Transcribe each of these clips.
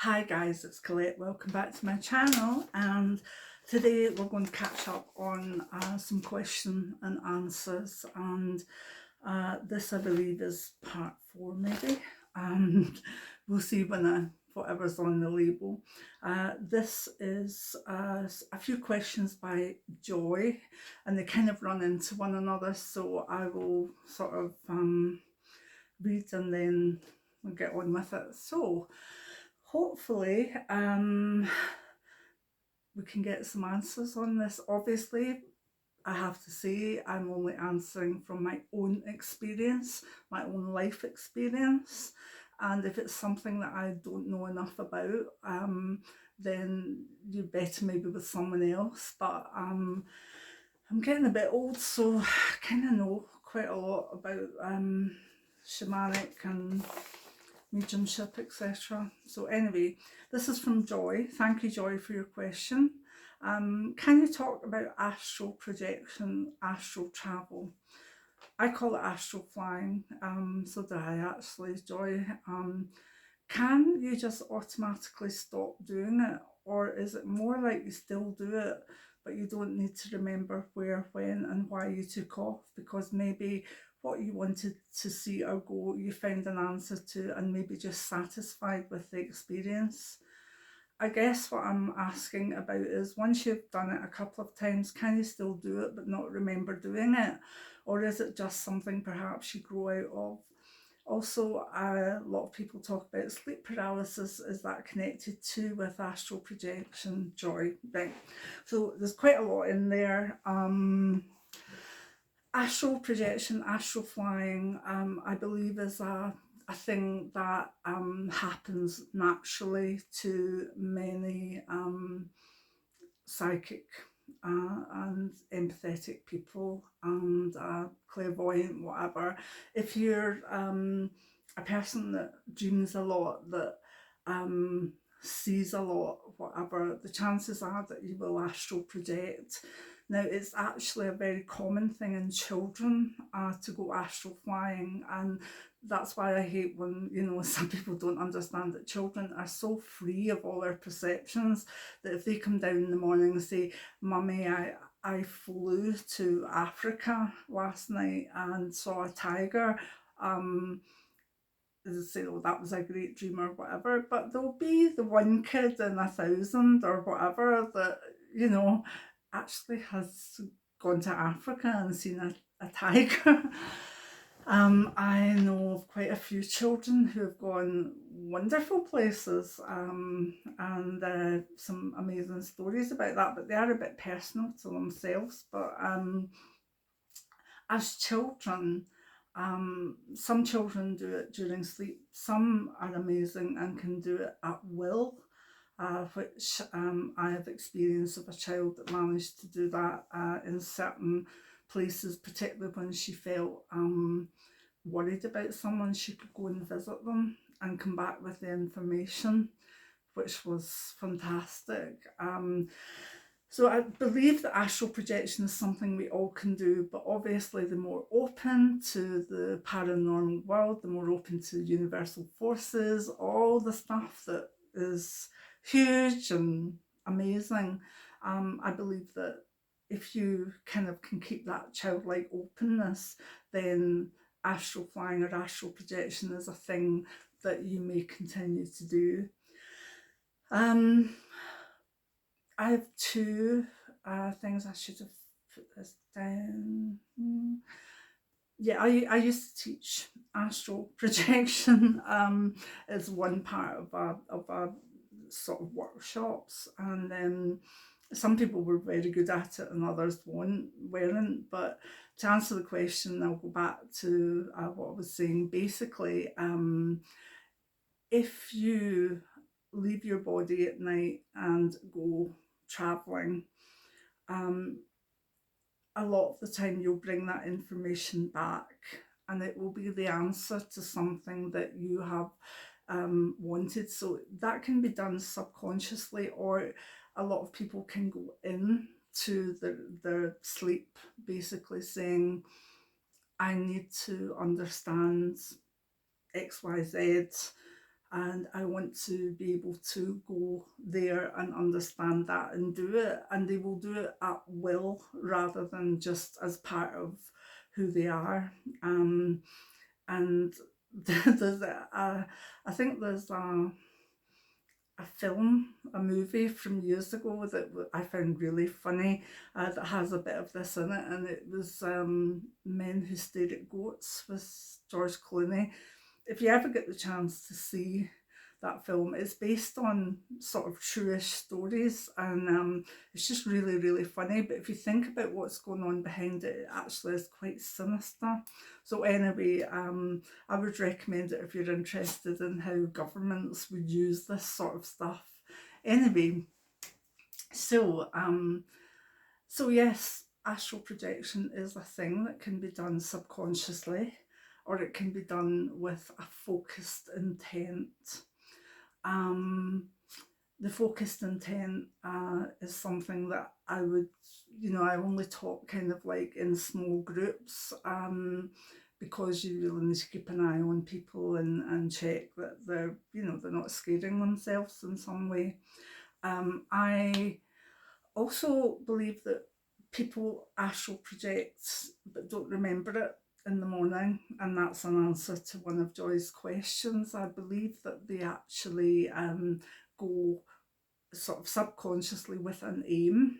Hi guys, it's Colette. Welcome back to my channel, and today we're going to catch up on some question and answers, and this I believe is part 4 maybe, and we'll see when whatever's on the label. This is a few questions by Joy, and they kind of run into one another, so I will sort of read and then we'll get on with it. So hopefully we can get some answers on this. Obviously, I have to say I'm only answering from my own experience, my own life experience, and if it's something that I don't know enough about, then you're better maybe with someone else. But I'm getting a bit old, so I kind of know quite a lot about shamanic and mediumship, etc. So anyway, this is from Joy. Thank you, Joy, for your question. Can you talk about astral projection, astral travel? I call it astral flying. So do I actually, Joy. Can you just automatically stop doing it, or is it more like you still do it, but you don't need to remember where, when, and why you took off, because maybe what you wanted to see or go, you found an answer to, and maybe just satisfied with the experience? I guess what I'm asking about is, once you've done it a couple of times, can you still do it but not remember doing it? Or is it just something perhaps you grow out of? Also, a lot of people talk about sleep paralysis. Is that connected to with astral projection, Joy? Right. So there's quite a lot in there. Astral projection, astral flying, I believe is a thing that happens naturally to many psychic and empathetic people and clairvoyant, whatever. If you're a person that dreams a lot, that sees a lot, whatever, the chances are that you will astral project. Now, it's actually a very common thing in children to go astral flying, and that's why I hate when, some people don't understand that children are so free of all their perceptions that if they come down in the morning and say, "Mummy, I flew to Africa last night and saw a tiger," they say, "Oh, that was a great dream," or whatever. But there'll be the one kid in 1,000 or whatever that, actually has gone to Africa and seen a tiger. I know of quite a few children who have gone wonderful places, and some amazing stories about that, but they are a bit personal to themselves. But as children, some children do it during sleep. Some are amazing and can do it at will, which I have experience of a child that managed to do that in certain places, particularly when she felt worried about someone. She could go and visit them and come back with the information, which was fantastic. So I believe that astral projection is something we all can do, but obviously the more open to the paranormal world, the more open to universal forces, all the stuff that is huge and amazing. I believe that if you kind of can keep that childlike openness, then astral flying or astral projection is a thing that you may continue to do. I have two things. I should have put this down. Yeah, I used to teach astral projection as one part of a sort of workshops, and some people were very good at it and others weren't. But to answer the question, I'll go back to what I was saying. Basically, if you leave your body at night and go traveling, a lot of the time you'll bring that information back, and it will be the answer to something that you have wanted. So that can be done subconsciously, or a lot of people can go in to their sleep basically saying, "I need to understand XYZ. and I want to be able to go there and understand that and do it, and they will do it at will rather than just as part of who they are. And there's I think there's a film, a movie from years ago that I found really funny, that has a bit of this in it, and it was Men Who Stare at Goats with George Clooney. If you ever get the chance to see that film, it's based on sort of truish stories, and it's just really, really funny. But if you think about what's going on behind it, it actually is quite sinister. So anyway, I would recommend it if you're interested in how governments would use this sort of stuff. Anyway, so so yes, astral projection is a thing that can be done subconsciously, or it can be done with a focused intent. The focused intent is something that I would, I only talk kind of like in small groups, because you really need to keep an eye on people and check that they're, they're not scaring themselves in some way. I also believe that people astral project but don't remember it in the morning, and that's an answer to one of Joy's questions. I believe that they actually go sort of subconsciously with an aim,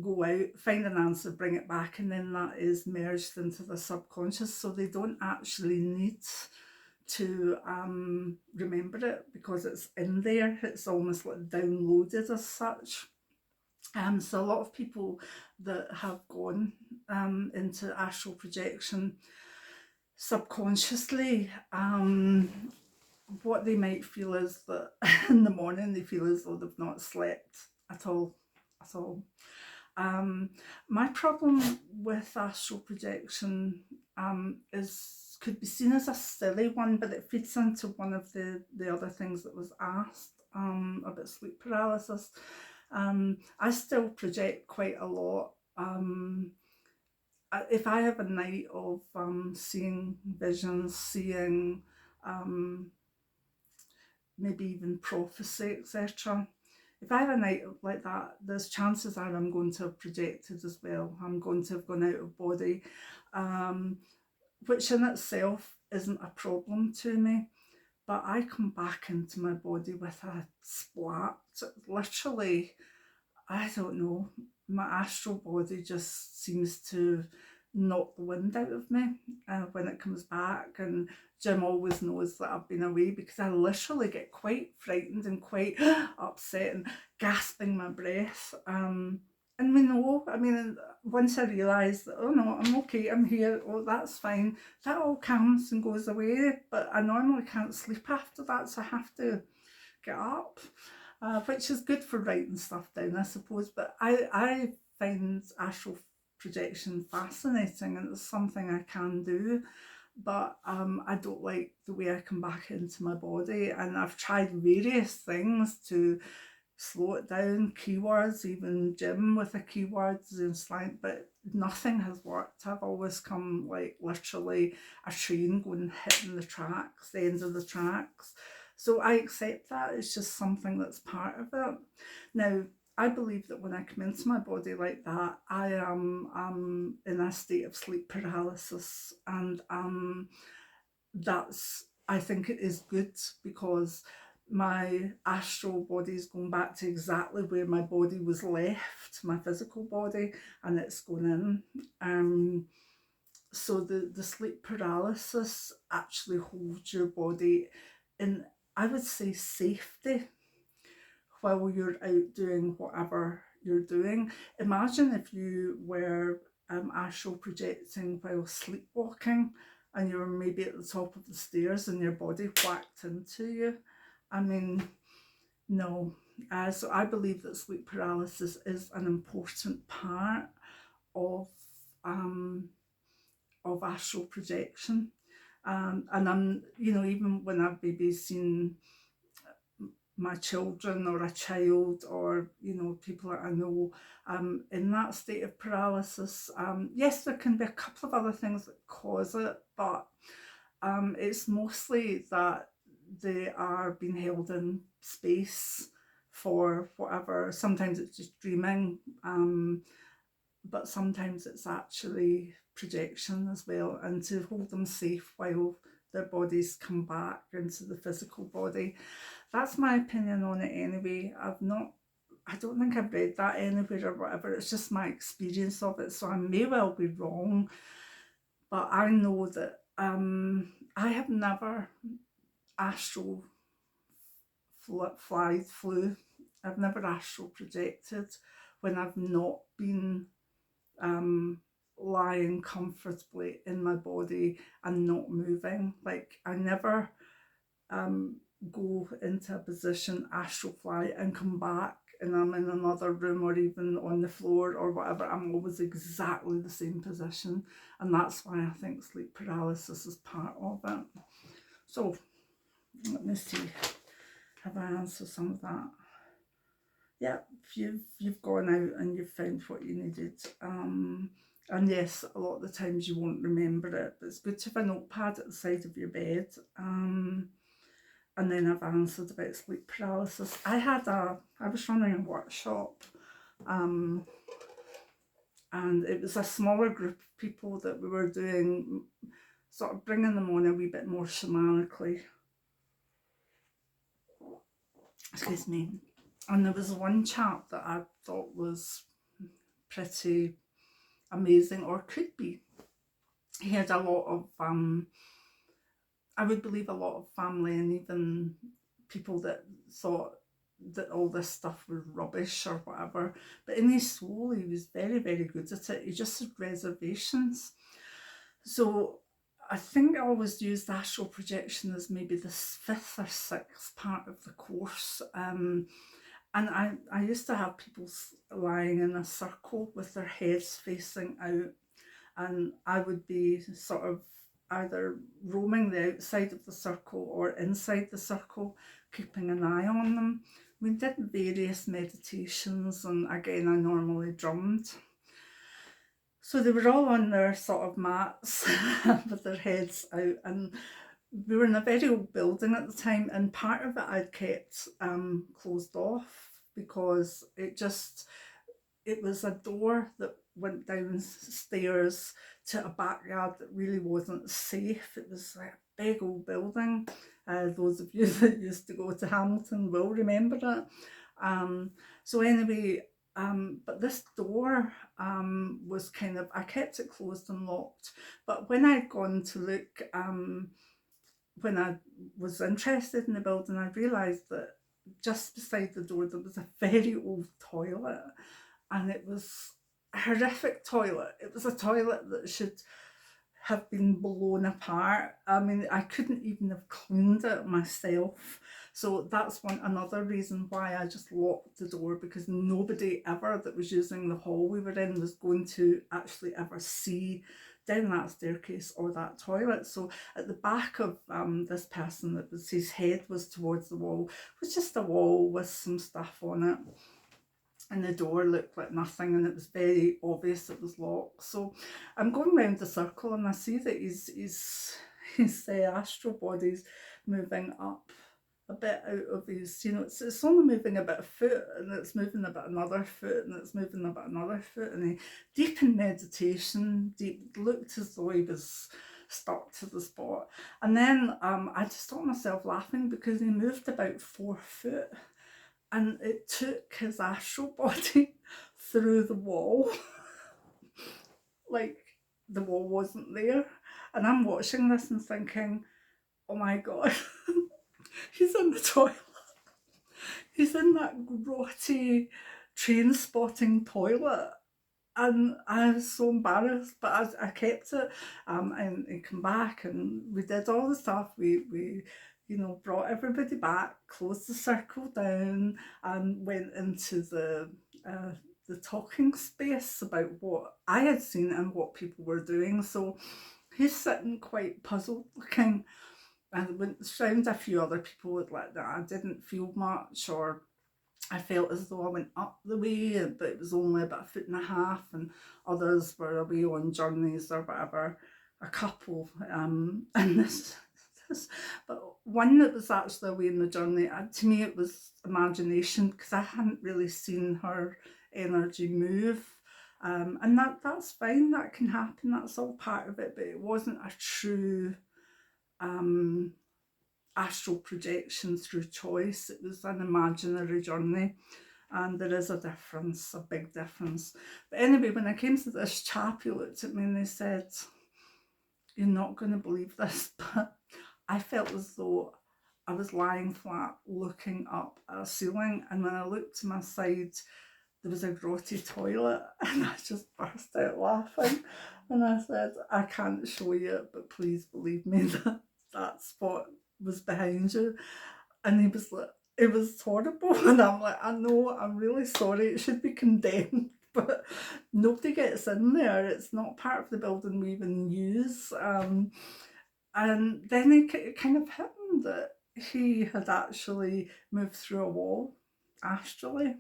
go out, find an answer, bring it back, and then that is merged into the subconscious, so they don't actually need to remember it because it's in there. It's almost like downloaded as such. So a lot of people that have gone into astral projection subconsciously, what they might feel is that in the morning they feel as though they've not slept at all. My problem with astral projection could be seen as a silly one, but it feeds into one of the other things that was asked about sleep paralysis. I still project quite a lot. If I have a night of seeing visions, seeing maybe even prophecy, etc. If I have a night like that, there's chances are I'm going to have projected as well. I'm going to have gone out of body, which in itself isn't a problem to me. But I come back into my body with a splat. Literally, I don't know, my astral body just seems to knock the wind out of me when it comes back. And Jim always knows that I've been away because I literally get quite frightened and quite upset and gasping my breath. And we know, I mean, once I realise that, oh no, I'm okay, I'm here, oh that's fine, that all calms and goes away. But I normally can't sleep after that, so I have to get up. Which is good for writing stuff down, I suppose. But I find astral projection fascinating, and it's something I can do. But I don't like the way I come back into my body, and I've tried various things to slow it down, keywords, even Jim with the keywords and slang, but nothing has worked. I've always come like literally a train going hitting the tracks, the ends of the tracks. So I accept that. It's just something that's part of it. Now, I believe that when I come into my body like that, I am in a state of sleep paralysis, and I think it is good because my astral body is going back to exactly where my body was left, my physical body, and it's going in. So the sleep paralysis actually holds your body in, I would say, safety while you're out doing whatever you're doing. Imagine if you were astral projecting while sleepwalking and you were maybe at the top of the stairs and your body whacked into you. I mean, no. So I believe that sleep paralysis is an important part of astral projection. And I'm, even when I've maybe seen my children or a child or, people that I know in that state of paralysis, yes, there can be a couple of other things that cause it, but it's mostly that they are being held in space for whatever. Sometimes it's just dreaming, but sometimes it's actually projection as well, and to hold them safe while their bodies come back into the physical body. That's my opinion on it anyway. I don't think I've read that anywhere or whatever. It's just my experience of it, so I may well be wrong, but I know that I have never astral flew. I've never astral projected when I've not been lying comfortably in my body and not moving. Like, I never go into a position, astral fly, and come back and I'm in another room or even on the floor or whatever. I'm always exactly the same position, and that's why I think sleep paralysis is part of it. So let me see, have I answered some of that? Yeah, you've gone out and you've found what you needed. And yes, a lot of the times you won't remember it, but it's good to have a notepad at the side of your bed. And then I've answered about sleep paralysis. I was running a workshop, and it was a smaller group of people that we were doing, sort of bringing them on a wee bit more shamanically. Excuse me. And there was one chap that I thought was pretty amazing, or could be. He had a lot of, I would believe, a lot of family and even people that thought that all this stuff was rubbish or whatever. But in his soul, he was very, very good at it. He just had reservations. So I think I always used astral projection as maybe the 5th or 6th part of the course. And I used to have people lying in a circle with their heads facing out, and I would be sort of either roaming the outside of the circle or inside the circle, keeping an eye on them. We did various meditations, and again, I normally drummed. So they were all on their sort of mats with their heads out, and we were in a very old building at the time, and part of it I'd kept closed off because it was a door that went downstairs to a backyard that really wasn't safe. It was like a big old building. Those of you that used to go to Hamilton will remember that. So anyway, but this door was kind of, I kept it closed and locked. But when I'd gone to look, when I was interested in the building, I realised that just beside the door there was a very old toilet, and it was a horrific toilet. It was a toilet that should have been blown apart. I mean, I couldn't even have cleaned it myself. So that's another reason why I just locked the door, because nobody ever that was using the hall we were in was going to actually ever see down that staircase or that toilet. So at the back of this person, that was, his head was towards the wall, was just a wall with some stuff on it. And the door looked like nothing, and it was very obvious it was locked. So I'm going round the circle, and I see that his astral body's moving up a bit out of his, it's only moving about a foot, and it's moving about another foot, and it's moving about another foot, and he, deep in meditation, looked as though he was stuck to the spot. And then I just stopped myself laughing, because he moved about 4 foot, and it took his astral body through the wall. Like, the wall wasn't there. And I'm watching this and thinking, oh my God, he's in the toilet. He's in that grotty train spotting toilet. And I was so embarrassed, but I kept it. And he came back, and we did all the stuff. We brought everybody back, closed the circle down, and went into the talking space about what I had seen and what people were doing. So he's sitting quite puzzled looking, and went around a few other people with like that. I didn't feel much, or I felt as though I went up the way, but it was only about 1.5 feet, and others were away on journeys or whatever. A couple, and this this. But one that was actually away in the journey, to me it was imagination, because I hadn't really seen her energy move. And that's fine, that can happen, that's all part of it, but it wasn't a true astral projection through choice. It was an imaginary journey, and there is a difference, a big difference. But anyway, when I came to this chap, he looked at me and he said, "You're not going to believe this," but I felt as though I was lying flat looking up at a ceiling, and when I looked to my side there was a grotty toilet, and I just burst out laughing, and I said, "I can't show you, but please believe me that that spot was behind you." And he was like, "It was horrible," and I'm like, "I know, I'm really sorry, it should be condemned, but nobody gets in there, it's not part of the building we even use." And then it kind of hit him that he had actually moved through a wall astrally,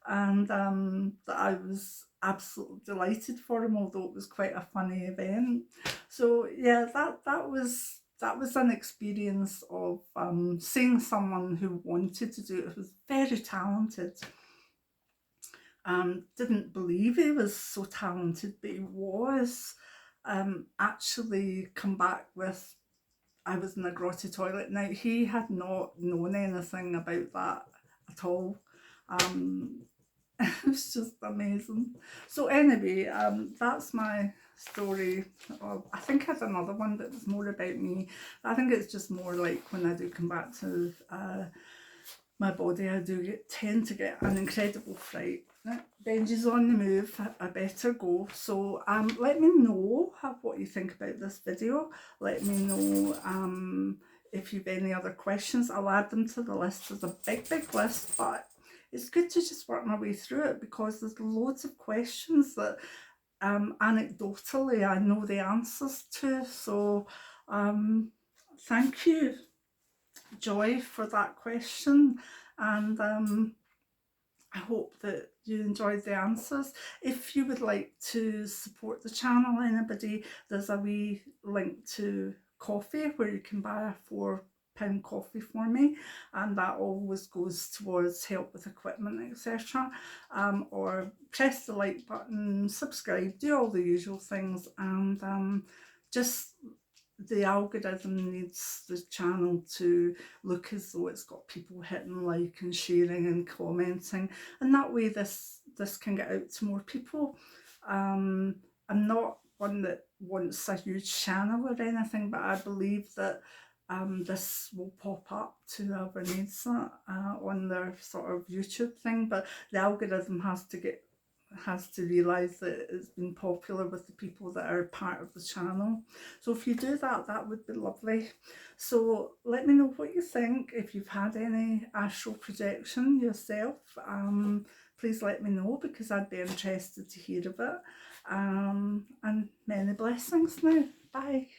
and that I was absolutely delighted for him, although it was quite a funny event. So yeah, that was an experience of seeing someone who wanted to do it, who was very talented. Didn't believe he was so talented, but he was. Actually come back with, I was in a grotty toilet. Now, he had not known anything about that at all. It was just amazing. So anyway, that's my story. I think I had another one that was more about me. I think it's just more like when I do come back to my body, I do tend to get an incredible fright. Benji's on the move, I better go. So let me know what you think about this video. Let me know if you've any other questions. I'll add them to the list. There's a big list, but it's good to just work my way through it, because there's loads of questions that anecdotally I know the answers to. So thank you, Joy, for that question, and I hope that you enjoyed the answers. If you would like to support the channel, anybody, there's a wee link to coffee where you can buy a £4 coffee for me, and that always goes towards help with equipment, etc. Or press the like button, subscribe, do all the usual things, and just the algorithm needs the channel to look as though it's got people hitting like and sharing and commenting, and that way this can get out to more people. I'm not one that wants a huge channel or anything, but I believe that this will pop up to whoever needs it on their sort of YouTube thing, but the algorithm has to realise that it's been popular with the people that are part of the channel. So if you do that, that would be lovely. So let me know what you think. If you've had any astral projection yourself, please let me know, because I'd be interested to hear of it. And many blessings now. Bye.